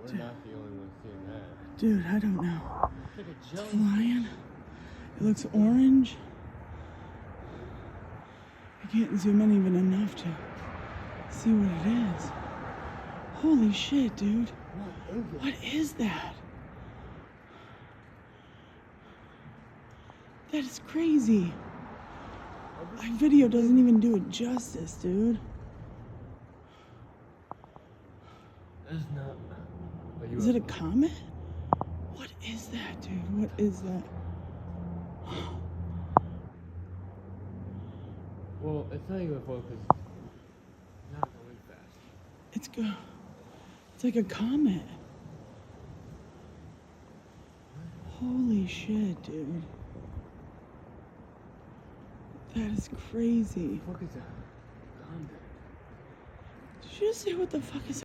we're not the only ones seeing that. Dude, I don't know. It's like a It's jelly. flying. It looks orange. I can't zoom in even enough to see what it is. Holy shit, dude. What is that? That is crazy. My video doesn't even do it justice, dude. It's not. Is it a comet? What is that, dude? What is that? Well, it's not UFO because it's not going fast. It's like a comet. Holy shit, dude. That is crazy. What is that? Calm down. Did you just say what the fuck is